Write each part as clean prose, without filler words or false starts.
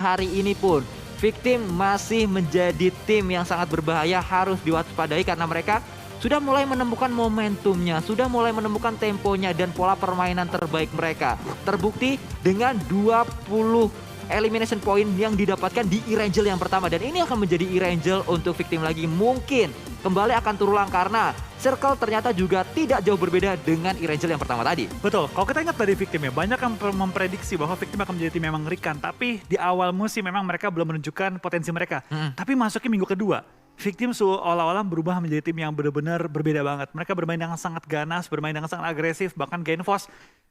hari ini pun Victim masih menjadi tim yang sangat berbahaya, harus diwaspadai karena mereka sudah mulai menemukan momentumnya, sudah mulai menemukan temponya dan pola permainan terbaik mereka. Terbukti dengan 20 elimination point yang didapatkan di E-Rangel yang pertama. Dan ini akan menjadi E-Rangel untuk Victim lagi. Mungkin kembali akan terulang karena Circle ternyata juga tidak jauh berbeda dengan E-Rangel yang pertama tadi. Betul, kalau kita ingat dari Victim ya, banyak yang memprediksi bahwa Victim akan menjadi tim yang mengerikan. Tapi di awal musim memang mereka belum menunjukkan potensi mereka. Tapi masuknya minggu kedua, Victim seolah-olah berubah menjadi tim yang benar-benar berbeda banget. Mereka bermain dengan sangat ganas, bermain dengan sangat agresif, bahkan Genfos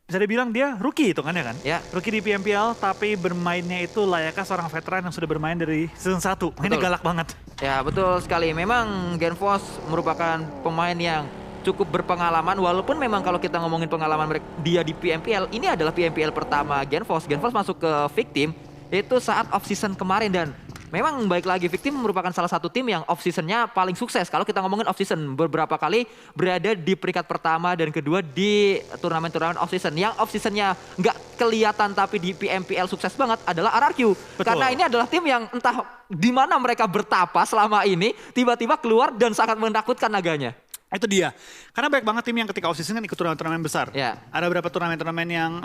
bisa dibilang dia rookie hitungannya kan. Ya. Rookie di PMPL tapi bermainnya itu layaknya seorang veteran yang sudah bermain dari season 1. Mainnya galak banget. Ya betul sekali, memang Genfos merupakan pemain yang cukup berpengalaman, walaupun memang kalau kita ngomongin pengalaman dia di PMPL, ini adalah PMPL pertama Genfos. Genfos masuk ke Victim itu saat off-season kemarin dan memang baik lagi Victim merupakan salah satu tim yang off-seasonnya paling sukses. Kalau kita ngomongin off-season, beberapa kali berada di peringkat pertama dan kedua di turnamen-turnamen off-season. Yang off-seasonnya nggak kelihatan tapi di PMPL sukses banget adalah RRQ. Betul. Karena ini adalah tim yang entah di mana mereka bertapa selama ini, tiba-tiba keluar dan sangat menakutkan naganya. Itu dia. Karena banyak banget tim yang ketika off-season kan ikut turnamen besar. Ya. Ada beberapa turnamen-turnamen yang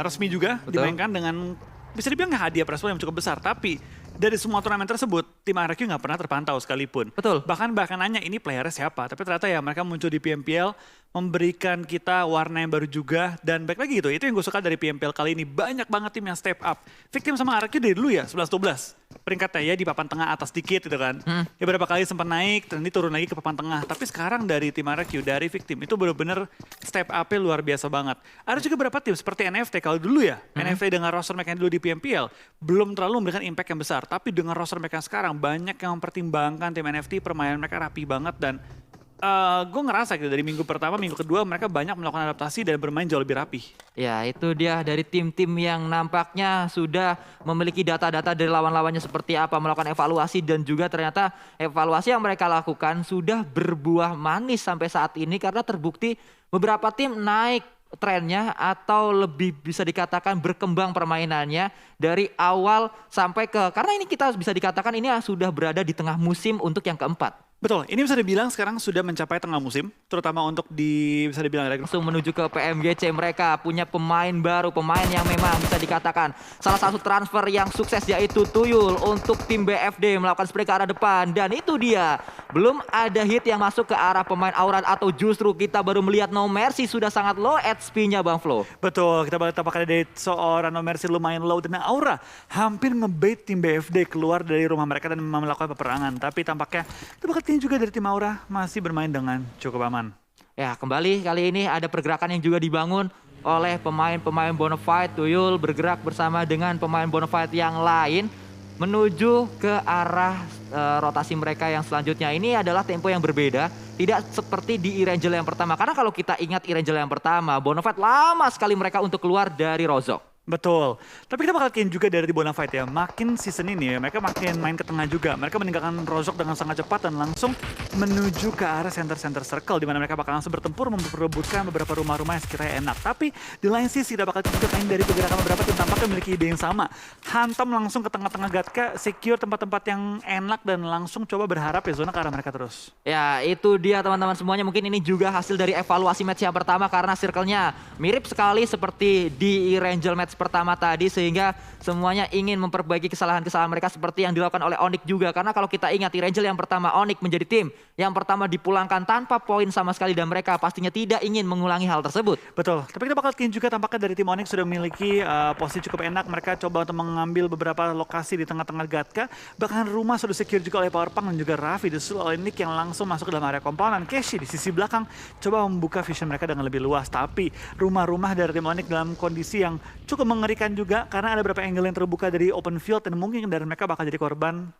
resmi juga dimainkan dengan bisa dibilang hadiah prize pool yang cukup besar. Tapi dari semua turnamen tersebut, tim RRQ nggak pernah terpantau sekalipun. Betul. Bahkan nanya ini playernya siapa. Tapi ternyata ya mereka muncul di PMPL, memberikan kita warna yang baru juga. Dan baik lagi gitu, itu yang gue suka dari PMPL kali ini. Banyak banget tim yang step up. Victim sama RRQ dari dulu ya, 11-12. Peringkatnya ya di papan tengah atas dikit gitu kan. Ya beberapa kali sempat naik, dan ini turun lagi ke papan tengah. Tapi sekarang dari tim RRQ, dari Victim, itu benar-benar step up-nya luar biasa banget. Ada juga beberapa tim seperti NFT, kalau dulu ya, NFT dengan roster mereka yang dulu di PMPL, belum terlalu memberikan impact yang besar. Tapi dengan roster mereka sekarang, banyak yang mempertimbangkan tim NFT, permainan mereka rapi banget. Dan gue ngerasa gitu, dari minggu pertama, minggu kedua, mereka banyak melakukan adaptasi dan bermain jauh lebih rapi. Ya itu dia dari tim-tim yang nampaknya sudah memiliki data-data dari lawan-lawannya seperti apa, melakukan evaluasi dan juga ternyata evaluasi yang mereka lakukan sudah berbuah manis sampai saat ini karena terbukti beberapa tim naik trennya atau lebih bisa dikatakan berkembang permainannya dari awal sampai ke, karena ini kita bisa dikatakan ini sudah berada di tengah musim untuk yang keempat. Betul, ini bisa dibilang sekarang sudah mencapai tengah musim, terutama untuk di bisa dibilang Langsung menuju ke PMGC, mereka punya pemain baru, pemain yang memang bisa dikatakan salah satu transfer yang sukses yaitu Tuyul untuk tim BFD melakukan spray ke arah depan dan itu dia. Belum ada hit yang masuk ke arah pemain Aura atau justru kita baru melihat No Mercy sudah sangat low HP-nya Bang Flo. Betul, kita bakal tampakkan dari seorang No Mercy lumayan low dan Aura hampir ngebait tim BFD keluar dari rumah mereka dan melakukan peperangan. Tapi tampaknya itu bakal juga dari tim Aura masih bermain dengan cukup aman. Ya kembali kali ini ada pergerakan yang juga dibangun oleh pemain-pemain Bonafide. Tuyul bergerak bersama dengan pemain Bonafide yang lain menuju ke arah rotasi mereka yang selanjutnya. Ini adalah tempo yang berbeda, tidak seperti di E-Rangel yang pertama. Karena kalau kita ingat E-Rangel yang pertama, Bonafide lama sekali mereka untuk keluar dari Rozok. Betul, tapi kita bakal kian juga dari Bonafide ya, makin season ini ya, mereka makin main ke tengah juga. Mereka meninggalkan Rozok dengan sangat cepat dan langsung menuju ke arah center circle, di mana mereka bakal langsung bertempur memperebutkan beberapa rumah-rumah yang sekiranya enak. Tapi di lain sisi, tidak bakal juga main dari pergerakan beberapa tim tampaknya memiliki ide yang sama. Hantam langsung ke tengah-tengah Gatka, secure tempat-tempat yang enak dan langsung coba berharap ya zona ke arah mereka terus. Ya itu dia teman-teman semuanya, mungkin ini juga hasil dari evaluasi match yang pertama karena circle-nya mirip sekali seperti di E-Rangel match pertama tadi sehingga semuanya ingin memperbaiki kesalahan-kesalahan mereka seperti yang dilakukan oleh Onyx juga. Karena kalau kita ingat E-Rangel yang pertama, Onyx menjadi tim yang pertama dipulangkan tanpa poin sama sekali dan mereka pastinya tidak ingin mengulangi hal tersebut. Betul, tapi kita bakal lihat juga tampaknya dari tim Onyx sudah memiliki posisi cukup enak. Mereka coba untuk mengambil beberapa lokasi di tengah-tengah Gatka. Bahkan rumah sudah secure juga oleh Powerpunk dan juga Raffi. Disusul oleh Nick yang langsung masuk ke dalam area komponen. Keshi di sisi belakang coba membuka vision mereka dengan lebih luas. Tapi rumah-rumah dari tim Onyx dalam kondisi yang cukup mengerikan juga karena ada beberapa angle yang terbuka dari open field dan mungkin dari mereka bakal jadi korban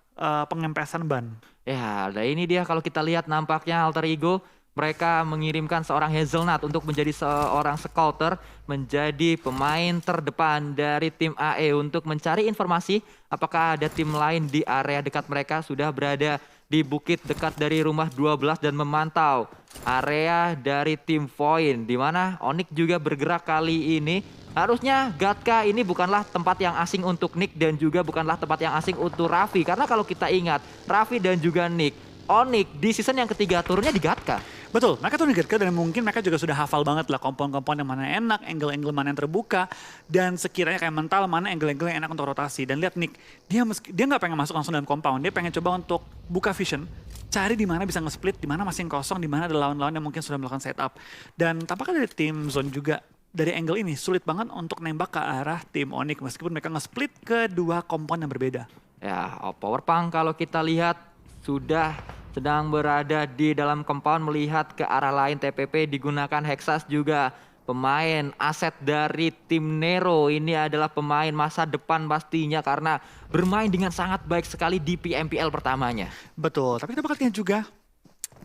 pengempesan ban. Ya, nah ini dia kalau kita lihat nampaknya Alter Ego mereka mengirimkan seorang Hazelnut untuk menjadi seorang scouter, menjadi pemain terdepan dari tim AE untuk mencari informasi apakah ada tim lain di area dekat mereka sudah berada di bukit dekat dari rumah 12 dan memantau area dari tim Void, di mana Onyx juga bergerak kali ini. Harusnya Gatka ini bukanlah tempat yang asing untuk Nick dan juga bukanlah tempat yang asing untuk Raffi. Karena kalau kita ingat, Raffi dan juga Nick, Onyx di season yang ketiga turunnya di Gatka. Betul, mereka tuh di Gatka dan mungkin mereka juga sudah hafal banget lah kompon-kompon yang mana enak, angle-angle mana yang terbuka, dan sekiranya kayak mental mana angle-angle yang enak untuk rotasi. Dan lihat Nick, dia nggak pengen masuk langsung dalam compound, dia pengen coba untuk buka vision, cari di mana bisa nge-split, di mana masih yang kosong, di mana ada lawan-lawan yang mungkin sudah melakukan setup. Dan tampaknya dari tim Zone juga, dari angle ini sulit banget untuk nembak ke arah tim Onyx meskipun mereka nge-split ke dua kompon yang berbeda. Ya, Powerpunk kalau kita lihat sudah sedang berada di dalam compound melihat ke arah lain. TPP digunakan, Hexas juga pemain aset dari tim Nero. Ini adalah pemain masa depan pastinya karena bermain dengan sangat baik sekali di PMPL pertamanya. Betul, tapi kita bakal lihat juga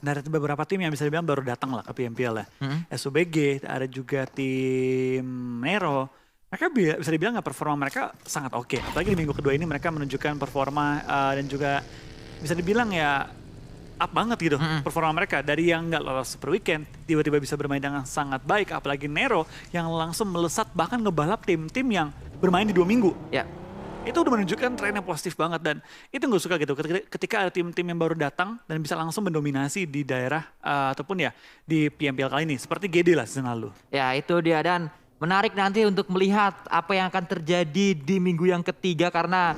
dari beberapa tim yang bisa dibilang baru datang lah ke PMPL ya. SUBG, ada juga tim Nero. Mereka bisa dibilang performa mereka sangat oke. Apalagi di minggu kedua ini mereka menunjukkan performa dan juga bisa dibilang ya up banget gitu performa mereka. Dari yang nggak lolos Super Weekend, tiba-tiba bisa bermain dengan sangat baik. Apalagi Nero yang langsung melesat bahkan ngebalap tim-tim yang bermain di 2 minggu. Ya. Itu udah menunjukkan tren yang positif banget dan itu gue suka gitu ketika ada tim-tim yang baru datang dan bisa langsung mendominasi di daerah ataupun ya di PMPL kali ini seperti GD lah season lalu. Ya itu dia, dan menarik nanti untuk melihat apa yang akan terjadi di minggu yang ketiga karena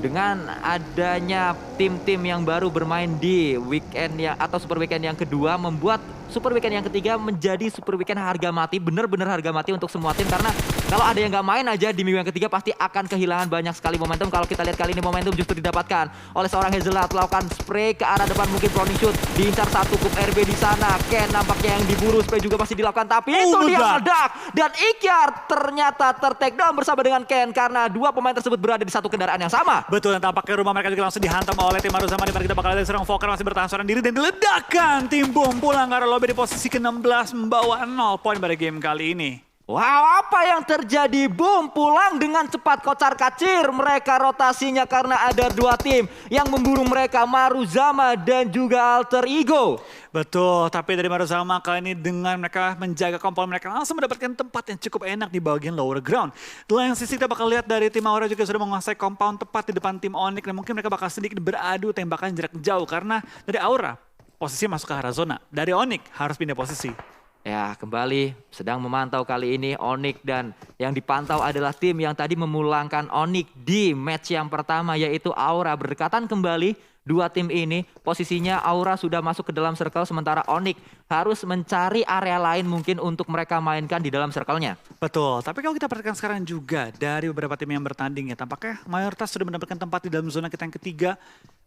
dengan adanya tim-tim yang baru bermain di weekend yang atau Super Weekend yang kedua membuat Super Weekend yang ketiga menjadi Super Weekend harga mati, bener-bener harga mati untuk semua tim karena kalau ada yang nggak main aja di minggu yang ketiga pasti akan kehilangan banyak sekali momentum. Kalau kita lihat kali ini momentum justru didapatkan oleh seorang Hazelat, melakukan spray ke arah depan, mungkin proning shoot, diincar satu kup RB di sana. Ken nampaknya yang diburu, spray juga pasti dilakukan, tapi itu dia meledak dan Ikyar ternyata ter-take down bersama dengan Ken karena dua pemain tersebut berada di satu kendaraan yang sama. Betul, dan tampaknya rumah mereka juga langsung dihantam oleh tim Maruzama, di mana kita bakal lihat seorang Volker masih bertahan seorang diri dan diledakkan. Tim Boom pulang ke arah lobby di posisi ke-16 membawa 0 poin pada game kali ini. Wow, apa yang terjadi? Boom pulang dengan cepat, kocar kacir mereka rotasinya karena ada dua tim yang memburu mereka, Maruzama dan juga Alter Ego. Betul, tapi dari Maruzama kali ini dengan mereka menjaga kompon mereka langsung mendapatkan tempat yang cukup enak di bagian lower ground. Di lain sisi kita bakal lihat dari tim Aura juga sudah menguasai compound tepat di depan tim Onyx dan mungkin mereka bakal sedikit beradu tembakan jarak jauh karena dari Aura posisi masuk ke arah zona, dari Onyx harus pindah posisi. Ya, kembali sedang memantau kali ini Onyx dan yang dipantau adalah tim yang tadi memulangkan Onyx di match yang pertama yaitu Aura. Berdekatan kembali dua tim ini, posisinya Aura sudah masuk ke dalam circle sementara Onyx harus mencari area lain mungkin untuk mereka mainkan di dalam circle-nya. Betul, tapi kalau kita perhatikan sekarang juga dari beberapa tim yang bertanding ya, tampaknya mayoritas sudah mendapatkan tempat di dalam zona kita yang ketiga.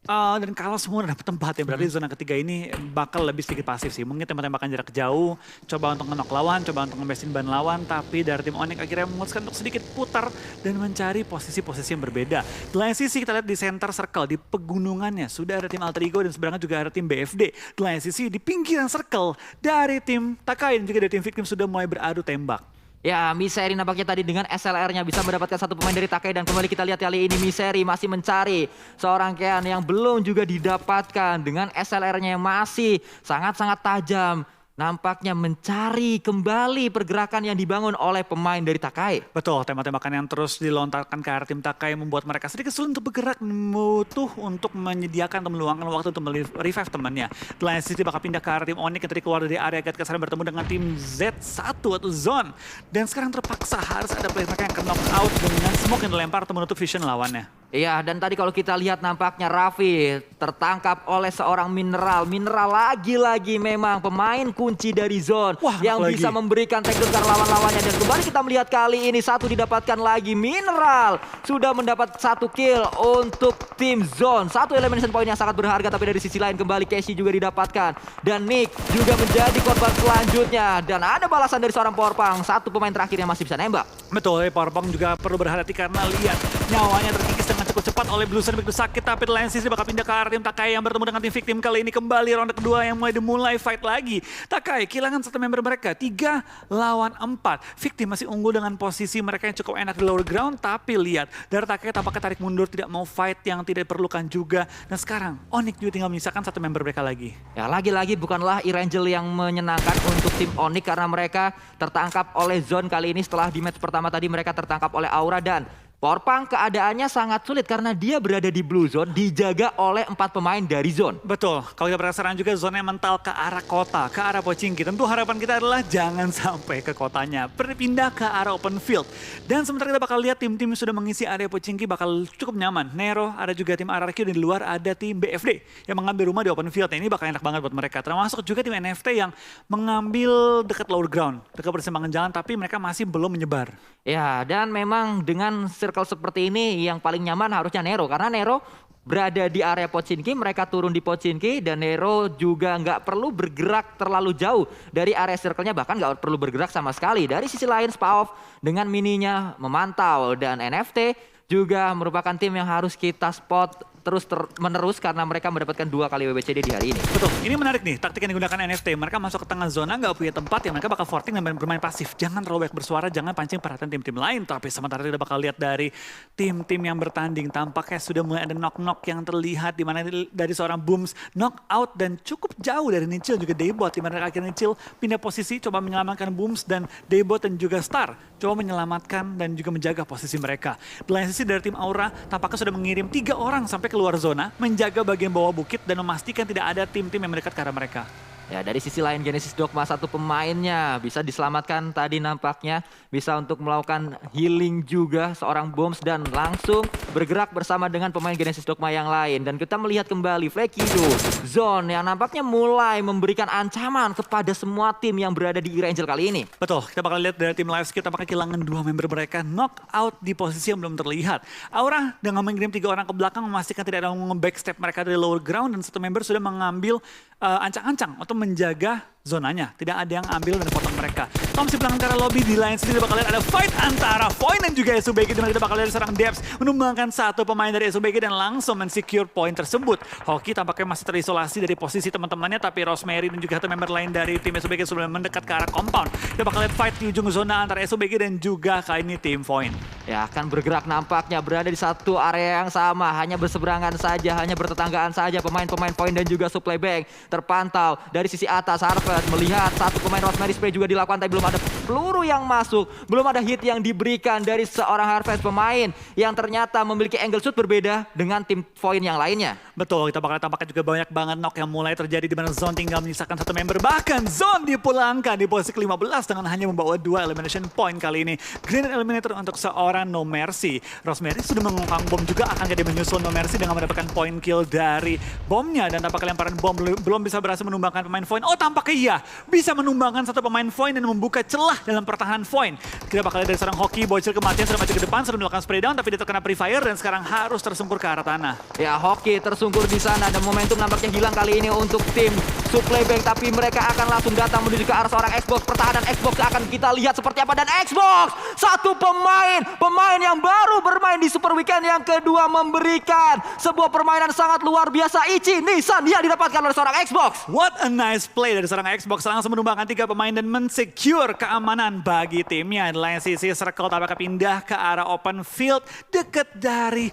Dan kalau semua dapat tempat ya berarti zona ketiga ini bakal lebih sedikit pasif sih. Mungkin tembak-tembakan jarak jauh, coba untuk nge-knock lawan, coba untuk ngebesin ban lawan. Tapi dari tim Onyx akhirnya memutuskan untuk sedikit putar dan mencari posisi-posisi yang berbeda. Di lain sisi kita lihat di center circle, di pegunungannya sudah ada tim Alter Ego dan sebenarnya juga ada tim BFD. Di lain sisi di pinggiran circle dari tim Takai dan juga dari tim Victim sudah mulai beradu tembak. Ya, Misery nampaknya tadi dengan SLR-nya bisa mendapatkan satu pemain dari Takai dan kembali kita lihat kali ini Misery masih mencari seorang Kean yang belum juga didapatkan dengan SLR-nya yang masih sangat-sangat tajam. Nampaknya mencari kembali pergerakan yang dibangun oleh pemain dari Takai. Betul, tembak-tembakan yang terus dilontarkan ke arah tim Takai membuat mereka sedikit sulit untuk bergerak, butuh untuk menyediakan atau meluangkan waktu untuk revive temannya. Di lain sisi bakal pindah ke arah tim Onyx ketika keluar dari area Gatka sana bertemu dengan tim Z1 atau Zone. Dan sekarang terpaksa harus ada player mereka yang ke knock out dengan smoke yang dilempar atau menutup vision lawannya. Iya, dan tadi kalau kita lihat nampaknya Raffi tertangkap oleh seorang Mineral. Mineral lagi-lagi memang pemain kunci dari Zone. Wah, yang bisa memberikan takedown ke lawan-lawannya. Dan kembali kita melihat kali ini satu didapatkan lagi. Mineral sudah mendapat satu kill untuk tim Zone. Satu elimination point yang sangat berharga, tapi dari sisi lain kembali Casey juga didapatkan. Dan Nick juga menjadi korban selanjutnya. Dan ada balasan dari seorang Powerpunk. Satu pemain terakhir yang masih bisa nembak. Betul, Powerpunk juga perlu berhati-hati karena lihat nyawanya terkikis dengan cukup cepat didapat oleh Bluesun begitu sakit, tapi di lain sisi bakal pindah ke arah tim Takai yang bertemu dengan tim Victim kali ini. Kembali ronde kedua yang mulai fight lagi. Takai kehilangan satu member mereka, 3 lawan 4. Victim masih unggul dengan posisi mereka yang cukup enak di lower ground, tapi lihat dari Takai tampaknya tarik mundur, tidak mau fight yang tidak diperlukan juga. Dan sekarang Onyx juga tinggal menyisakan satu member mereka lagi. Ya lagi-lagi bukanlah Erangel yang menyenangkan untuk tim Onyx karena mereka tertangkap oleh zone kali ini. Setelah di match pertama tadi mereka tertangkap oleh Aura dan Powerpunk keadaannya sangat sulit karena dia berada di blue zone, dijaga oleh 4 pemain dari zone. Betul, kalau kita berdasarkan juga zona mental ke arah kota, ke arah Pochinki. Tentu harapan kita adalah jangan sampai ke kotanya, berpindah ke arah open field. Dan sementara kita bakal lihat tim-tim yang sudah mengisi area Pochinki bakal cukup nyaman. Nero, ada juga tim RRQ, dan di luar ada tim BFD yang mengambil rumah di open field. Nah, ini bakal enak banget buat mereka. Termasuk juga tim NFT yang mengambil dekat lower ground, dekat persimpangan jalan, tapi mereka masih belum menyebar. Ya, dan memang dengan circle seperti ini yang paling nyaman harusnya Nero. Karena Nero berada di area Pochinki, mereka turun di Pochinki dan Nero juga nggak perlu bergerak terlalu jauh dari area circle-nya. Bahkan nggak perlu bergerak sama sekali. Dari sisi lain Spaoff dengan mininya memantau dan NFT juga merupakan tim yang harus kita spot terus-menerus karena mereka mendapatkan 2 kali WBCD di hari ini. Betul, ini menarik nih taktik yang digunakan NFT. Mereka masuk ke tengah zona, nggak punya tempat, yang mereka bakal forting dan bermain pasif. Jangan terlalu banyak bersuara, jangan pancing perhatian tim-tim lain. Tapi sementara kita bakal lihat dari tim-tim yang bertanding, tampaknya sudah mulai ada knock-knock yang terlihat, di mana dari seorang Booms knock out dan cukup jauh dari Nichil juga Daybot, di mana akhirnya Nichil pindah posisi, coba menyelamatkan Booms dan Daybot dan juga Star, coba menyelamatkan dan juga menjaga posisi mereka. Di lain sisi dari tim Aura, tampaknya sudah mengirim 3 orang sampai keluar zona, menjaga bagian bawah bukit dan memastikan tidak ada tim-tim yang mendekat ke arah mereka. Ya, dari sisi lain Genesis Dogma satu pemainnya bisa diselamatkan tadi, nampaknya bisa untuk melakukan healing juga seorang Bombs dan langsung bergerak bersama dengan pemain Genesis Dogma yang lain. Dan kita melihat kembali Flekido Zone yang nampaknya mulai memberikan ancaman kepada semua tim yang berada di Erangel kali ini. Betul, kita bakal lihat dari tim Livescape tampaknya kehilangan 2 member mereka, knock out di posisi yang belum terlihat. Aura dengan mengirim 3 orang ke belakang memastikan tidak ada yang nge-backstep mereka dari lower ground, dan satu member sudah mengambil ancang-ancang untuk menjaga zonanya. Tidak ada yang ambil dan potong mereka. Tom masih belakang ke arah lobby, di lain sini kita bakal lihat ada fight antara Void dan juga SUBG, dimana kita bakal lihat seorang Debs menumbangkan satu pemain dari SUBG dan langsung men-secure point tersebut. Hoki tampaknya masih terisolasi dari posisi teman-temannya, tapi Rosemary dan juga satu member lain dari tim SUBG sudah mendekat ke arah compound. Kita bakal lihat fight di ujung zona antara SUBG dan juga kali ini tim Void. Ya, akan bergerak nampaknya berada di satu area yang sama, hanya berseberangan saja, hanya bertetanggaan saja. Pemain-pemain Void dan juga Supply Bank terpantau dari sisi atas. Harvest melihat satu pemain Rosemary spray juga dilakukan, tapi belum ada peluru yang masuk, belum ada hit yang diberikan dari seorang Harvest, pemain yang ternyata memiliki angle shoot berbeda dengan tim Void yang lainnya. Betul, kita bakal tampaknya juga banyak banget knock yang mulai terjadi, di mana Zone tinggal menyisakan satu member. Bahkan Zone dipulangkan di posisi ke-15 dengan hanya membawa 2 elimination point kali ini. Grenade eliminator untuk seorang No Mercy. Rosemary sudah mengungkang bom juga, akan jadi menyusul No Mercy dengan mendapatkan point kill dari bomnya, dan tampaknya lemparan bom belum bisa berhasil menumbangkan pemain Void. Oh, tampaknya iya, bisa menumbangkan satu pemain Void dan membuka celah dalam pertahanan Void. Kita bakal lihat dari seorang Hoki, bocil kematian, sudah maju ke depan, sudah melakukan spray down, tapi dia terkena pre-fire dan sekarang harus tersungkur ke arah tanah. Ya, Hoki tersungkur di sana dan momentum nampaknya hilang kali ini untuk tim Supply Bank, tapi mereka akan langsung datang menuju ke arah seorang Xbox. Pertahanan Xbox akan kita lihat seperti apa, dan Xbox satu pemain yang baru bermain di Super Weekend yang kedua memberikan sebuah permainan sangat luar biasa. Ichi Nissan yang didapatkan oleh seorang Xbox. What a nice play dari seorang Xbox, langsung menumbangkan 3 pemain dan men-secure keamanan bagi timnya. Di lain sisi Circle tampaknya pindah ke arah open field dekat dari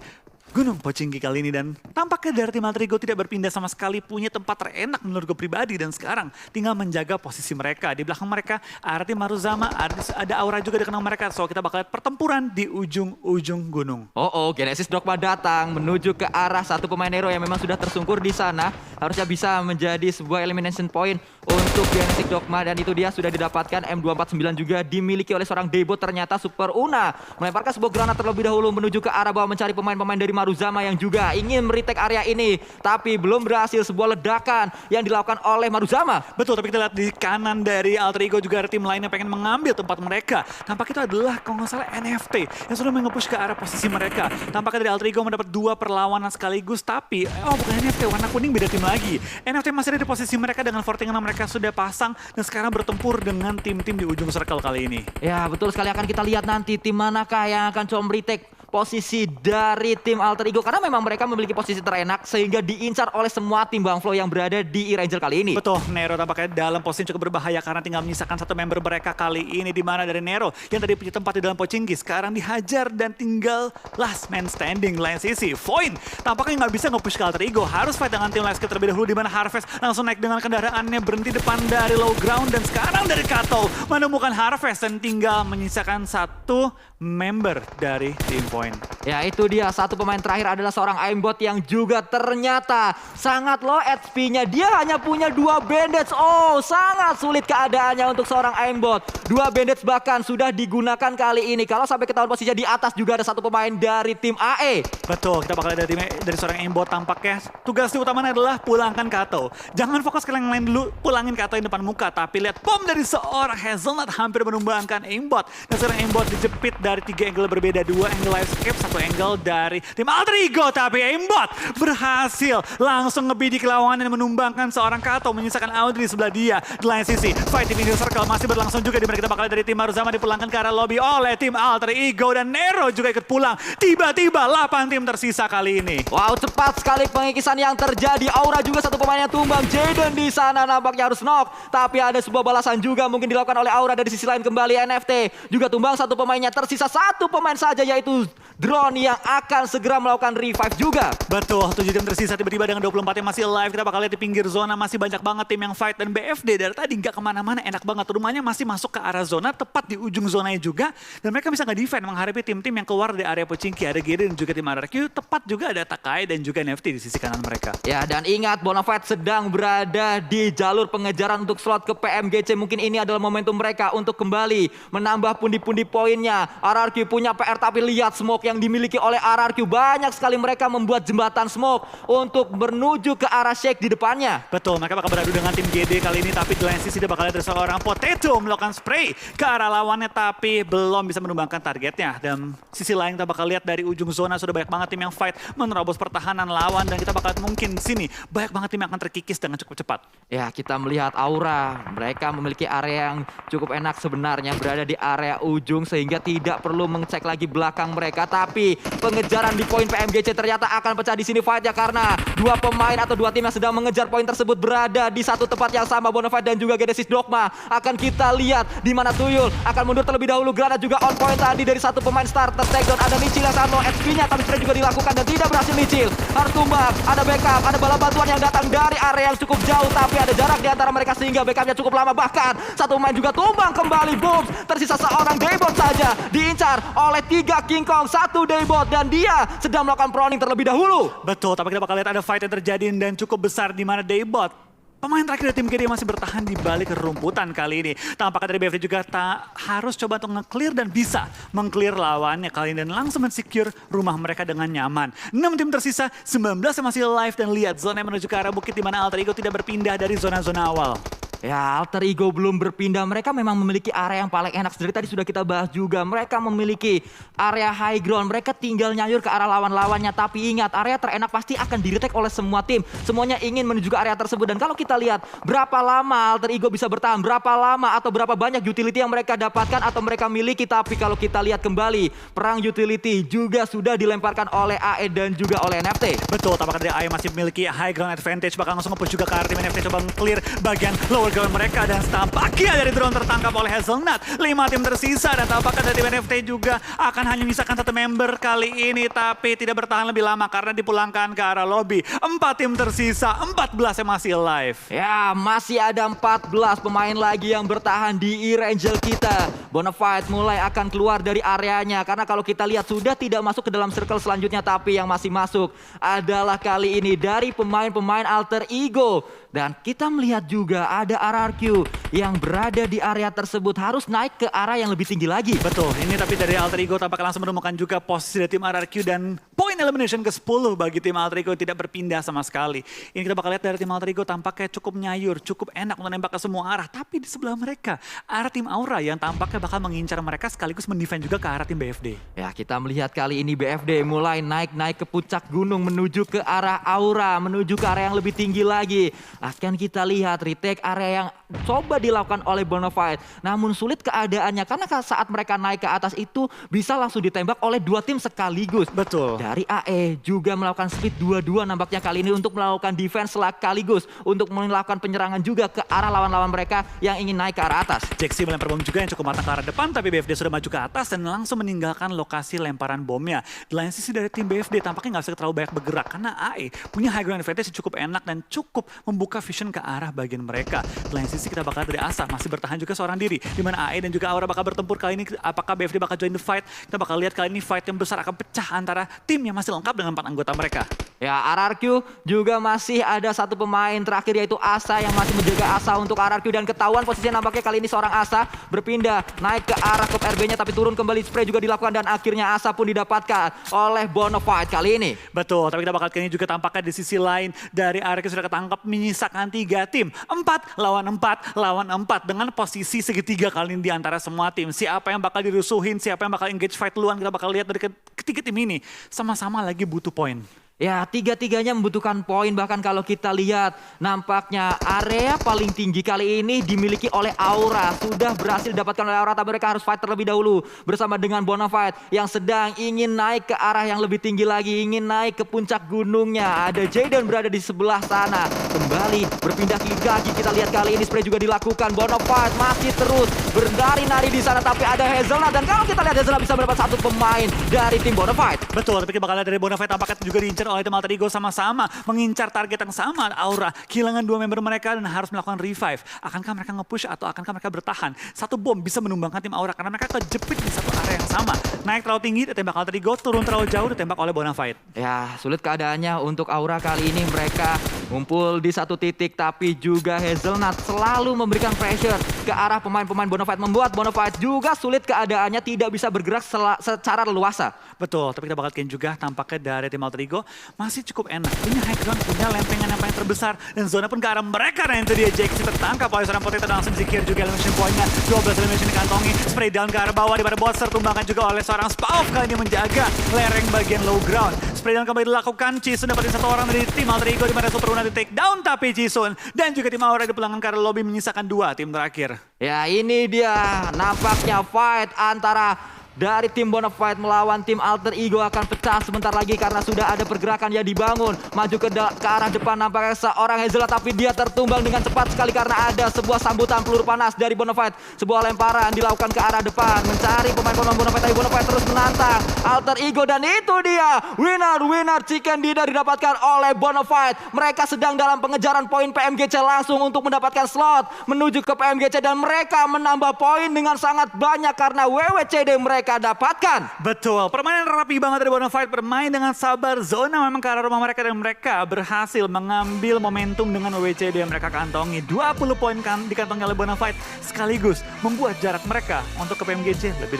Gunung Pochinki kali ini, dan tampaknya dari tim Alter Ego tidak berpindah sama sekali, punya tempat terenak menurut gue pribadi, dan sekarang tinggal menjaga posisi mereka. Di belakang mereka ada tim Maruzama, ada Aura juga di kenang mereka, so kita bakal lihat pertempuran di ujung-ujung gunung. Genesis Dogma datang menuju ke arah satu pemain Nero yang memang sudah tersungkur di sana. Harusnya bisa menjadi sebuah elimination point untuk Genesis Dogma, dan itu dia sudah didapatkan. M249 juga dimiliki oleh seorang Debo. Ternyata Super Una melemparkan sebuah granat terlebih dahulu menuju ke arah bawah mencari pemain-pemain dari Maruzama yang juga ingin meretake area ini, tapi belum berhasil. Sebuah ledakan yang dilakukan oleh Maruzama. Betul, tapi kita lihat di kanan dari Alter Ego juga ada tim lain yang pengen mengambil tempat mereka. Tampak itu adalah kalau nggak salah NFT yang sudah mengepush ke arah posisi mereka. Tampaknya dari Alter Ego mendapat 2 perlawanan sekaligus, tapi bukan NFT, warna kuning beda tim lagi. NFT masih ada di posisi mereka dengan fortingan mereka sudah pasang, dan sekarang bertempur dengan tim-tim di ujung circle kali ini. Ya, betul sekali, akan kita lihat nanti tim manakah yang akan coba meretake posisi dari tim Alter Ego karena memang mereka memiliki posisi terenak sehingga diincar oleh semua tim Bang Flo yang berada di E-Ranger kali ini. Betul, Nero tampaknya dalam posisi cukup berbahaya karena tinggal menyisakan satu member mereka kali ini, di mana dari Nero yang tadi punya tempat di dalam Pochinki sekarang dihajar dan tinggal last man standing lain sisi. Void tampaknya nggak bisa nge-push ke Alter Ego, harus fight dengan tim Leskip terlebih dahulu, di mana Harvest langsung naik dengan kendaraannya berhenti depan dari low ground, dan sekarang dari Kato menemukan Harvest dan tinggal menyisakan satu member dari tim Point. Ya itu dia, satu pemain terakhir adalah seorang aimbot yang juga ternyata sangat low HP-nya. Dia hanya punya 2 bandage. Oh, sangat sulit keadaannya untuk seorang aimbot. 2 bandage bahkan sudah digunakan kali ini. Kalau sampai ketahuan posisinya di atas juga ada satu pemain dari tim AE. Betul, kita bakal lihat dari seorang aimbot tampaknya tugas utamanya adalah pulangkan Kato. Jangan fokus ke yang lain dulu, pulangin Kato yang depan muka. Tapi lihat bom dari seorang Hazelnut hampir menumbangkan aimbot. Dan seorang aimbot dijepit dari 3 angle berbeda, 2 angle live escape, 1 angle dari tim Alter Ego. Tapi aimbot berhasil langsung ngebidik lawan dan menumbangkan seorang Kato, menyisakan Audrey sebelah dia. Di lain sisi, fight di inner circle masih berlangsung juga, di mana kita bakal lihat dari tim Maruzama dipulangkan ke arah lobby oleh tim Alter Ego, dan Nero juga ikut pulang. Tiba-tiba 8 tim tersisa kali ini. Wow, cepat sekali pengikisan yang terjadi. Aura juga satu pemain yang tumbang. Jaden di sana nampaknya harus knock. Tapi ada sebuah balasan juga mungkin dilakukan oleh Aura. Dari sisi lain kembali NFT juga tumbang satu pemainnya. Tersisa satu pemain saja, yaitu Drone yang akan segera melakukan revive juga. Betul, 7 tim tersisa tiba-tiba dengan 24 yang masih live. Kita bakal lihat di pinggir zona masih banyak banget tim yang fight, dan BFD dari tadi nggak kemana-mana, enak banget. Rumahnya masih masuk ke arah zona, tepat di ujung zonanya juga. Dan mereka bisa nge-defend menghadapi tim-tim yang keluar dari area Pochinki. Ada Gede dan juga tim RRQ, tepat juga ada Takai dan juga NFT di sisi kanan mereka. Ya, dan ingat Bonafide sedang berada di jalur pengejaran untuk slot ke PMGC. Mungkin ini adalah momentum mereka untuk kembali menambah pundi-pundi poinnya. RRQ punya PR, tapi lihat smoke yang dimiliki oleh RRQ. Banyak sekali mereka membuat jembatan smoke untuk menuju ke arah Shake di depannya. Betul, mereka bakal beradu dengan tim GD kali ini, tapi di lain sisi dia bakal lihat dari seorang Potato melakukan spray ke arah lawannya, tapi belum bisa menumbangkan targetnya. Dan sisi lain kita bakal lihat dari ujung zona sudah banyak banget tim yang fight menerobos pertahanan lawan, dan kita bakal mungkin di sini banyak banget tim yang akan terkikis dengan cukup cepat. Ya, kita melihat Aura. Mereka memiliki area yang cukup enak sebenarnya, berada di area ujung sehingga tidak perlu mengecek lagi belakang mereka. Tapi pengejaran di poin PMGC ternyata akan pecah di sini fight-nya, karena 2 pemain atau 2 tim yang sedang mengejar poin tersebut berada di satu tempat yang sama. Bonafide dan juga Genesis Dogma. Akan kita lihat di mana Tuyul akan mundur terlebih dahulu. Granat juga on point tadi dari satu pemain starter. Takedown ada Nichil yang sama XP-nya, tapi spray juga dilakukan dan tidak berhasil. Nichil harus tumbang. Ada backup, ada bala bantuan yang datang dari area yang cukup jauh, tapi ada jarak di antara mereka sehingga backupnya cukup lama. Bahkan satu pemain juga tumbang kembali. Boom, tersisa seorang Daybot saja, diincar oleh 3 King Kong, 1 Daybot, dan dia sedang melakukan proning terlebih dahulu. Betul, tapi kita bakal lihat ada fight yang terjadi dan cukup besar, di mana Daybot, pemain terakhir dari tim GD, masih bertahan di balik kerumputan kali ini. Tampaknya dari BFD juga harus coba untuk nge-clear dan bisa meng-clear lawannya kali ini dan langsung men-secure rumah mereka dengan nyaman. 6 tim tersisa, 19 yang masih live, dan lihat zona yang menuju ke arah bukit, di mana Alter Ego tidak berpindah dari zona-zona awal. Ya, Alter Ego belum berpindah. Mereka memang memiliki area yang paling enak. Dari tadi sudah kita bahas juga. Mereka memiliki area high ground. Mereka tinggal nyayur ke arah lawan-lawannya. Tapi ingat, area terenak pasti akan di-retake oleh semua tim. Semuanya ingin menuju ke area tersebut. Dan kalau kita lihat berapa lama Alter Ego bisa bertahan, berapa lama atau berapa banyak utility yang mereka dapatkan atau mereka miliki. Tapi kalau kita lihat kembali, perang utility juga sudah dilemparkan oleh AE dan juga oleh NFT. Betul, tampaknya dari AE masih memiliki high ground advantage. Bakal langsung nge-push juga ke arah tim NFT, coba clear bagian lower ground mereka, dan tampaknya dari drone tertangkap oleh Hazelnut. 5 tim tersisa, dan tampaknya dari tim NFT juga akan hanya menyisakan 1 member kali ini, tapi tidak bertahan lebih lama karena dipulangkan ke arah lobby. 4 tim tersisa, 14 yang masih live. Ya, masih ada 14 pemain lagi yang bertahan di E-Ranger kita. Bonafide mulai akan keluar dari areanya, karena kalau kita lihat sudah tidak masuk ke dalam circle selanjutnya, tapi yang masih masuk adalah kali ini dari pemain-pemain Alter Ego. Dan kita melihat juga ada RRQ yang berada di area tersebut, harus naik ke arah yang lebih tinggi lagi. Betul, ini tapi dari Alter Ego tampaknya langsung menemukan juga posisi dari tim RRQ, dan Poin elimination ke-10 bagi tim Alter Ego tidak berpindah sama sekali. Ini kita bakal lihat dari tim Alter Ego tampaknya cukup nyayur, cukup enak untuk nembak ke semua arah. Tapi di sebelah mereka, arah tim Aura yang tampaknya bakal mengincar mereka sekaligus mendefend juga ke arah tim BFD. Ya, kita melihat kali ini BFD mulai naik ke puncak gunung menuju ke arah Aura, menuju ke area yang lebih tinggi lagi. Akan kita lihat retake area yang coba dilakukan oleh Bonafide. Namun sulit keadaannya karena saat mereka naik ke atas itu bisa langsung ditembak oleh dua tim sekaligus. Betul. Dari AE juga melakukan speed 2-2 nampaknya kali ini untuk melakukan defense sekaligus untuk melakukan penyerangan juga ke arah lawan-lawan mereka yang ingin naik ke arah atas. Jaxi melempar bom juga yang cukup matang ke arah depan, tapi BFD sudah maju ke atas dan langsung meninggalkan lokasi lemparan bomnya. Di lain sisi dari tim BFD tampaknya nggak bisa terlalu banyak bergerak karena AE punya high ground advantage yang cukup enak dan cukup membuka vision ke arah bagian mereka. Di lain sisi kita bakal dari Asa masih bertahan juga seorang diri, di mana AE dan juga Aura bakal bertempur kali ini. Apakah BFD bakal join the fight? Kita bakal lihat kali ini fight yang besar akan pecah antara tim yang masih lengkap dengan 4 anggota mereka. Ya, RRQ juga masih ada satu pemain terakhir yaitu Asa yang masih menjaga Asa untuk RRQ dan ketahuan posisinya nampaknya kali ini seorang Asa berpindah naik ke arah ke RB-nya tapi turun kembali, spray juga dilakukan dan akhirnya Asa pun didapatkan oleh Bonafide kali ini. Betul, tapi kita bakal kali ini juga tampaknya di sisi lain dari RRQ sudah ketangkap menyisakan 3 tim. 4 lawan 4 dengan posisi segitiga kali ini di antara semua tim. Siapa yang bakal dirusuhin, siapa yang bakal engage fight duluan, kita bakal lihat dari ketiga tim ini sama-sama lagi butuh poin. Ya, tiga-tiganya membutuhkan poin, bahkan kalau kita lihat nampaknya area paling tinggi kali ini dimiliki oleh Aura. Sudah berhasil didapatkan oleh Aura, tapi mereka harus fight terlebih dahulu bersama dengan Bonafide yang sedang ingin naik ke arah yang lebih tinggi lagi, ingin naik ke puncak gunungnya. Ada Jaden berada di sebelah sana, kembali berpindah ke kaki. Kita lihat kali ini spray juga dilakukan. Bonafide masih terus bernari-nari di sana, tapi ada Hazelnut dan kalau kita lihat Hazelnut bisa mendapat satu pemain dari tim Bonafide. Betul, tapi kita bakal lihat dari Bonafide tampaknya juga diincar oleh tim Alter Ego sama-sama mengincar target yang sama. Aura kehilangan 2 member mereka dan harus melakukan revive. Akankah mereka nge-push atau akankah mereka bertahan? Satu bom bisa menumbangkan tim Aura karena mereka kejepit di satu area yang sama. Naik terlalu tinggi ditembak Alter Ego, turun terlalu jauh ditembak oleh Bonafide. Ya, sulit keadaannya untuk Aura kali ini. Mereka ngumpul di satu titik, tapi juga Hazelnut selalu memberikan pressure ke arah pemain-pemain Bonafide, membuat Bonafide juga sulit keadaannya, tidak bisa bergerak secara leluasa. Betul, tapi kita bakal lihat juga tampaknya dari tim Alter Ego masih cukup enak. Punya high ground, punya lempengan yang paling terbesar. Dan zona pun ke arah mereka. Dan itu dia Jaxi tertangkap oleh seorang Potato dan langsung secure juga elimination point-nya. 12 elimination dikantongi. Spray down ke arah bawah di mana Bots tertumbangkan juga oleh seorang Spauf kali ini menjaga lereng bagian low ground. Spray down kembali dilakukan. Jisun dapatin satu orang dari tim Alter Ego di mana Super Una di take down. Tapi Jisun dan juga tim Aura di pulangan ke arah lobby menyisakan 2 tim terakhir. Ya, ini dia nampaknya fight antara dari tim Bonafide melawan tim Alter Ego akan pecah sebentar lagi karena sudah ada pergerakan yang dibangun. Maju ke arah depan nampaknya seorang Hazelnut, tapi dia tertumbang dengan cepat sekali karena ada sebuah sambutan peluru panas dari Bonafide. Sebuah lemparan dilakukan ke arah depan mencari pemain-pemain Bonafide, tapi Bonafide terus menantang Alter Ego dan itu dia winner chicken dinner didapatkan oleh Bonafide. Mereka sedang dalam pengejaran poin PMGC langsung untuk mendapatkan slot menuju ke PMGC dan mereka menambah poin dengan sangat banyak karena WWCD mereka dapatkan. Betul, permainan rapi banget dari Bonafide, bermain dengan sabar, zona memang ke arah rumah mereka dan mereka berhasil mengambil momentum dengan WWCD yang mereka kantongi. 20 poin dikantongi oleh Bonafide sekaligus membuat jarak mereka untuk ke PMGC lebih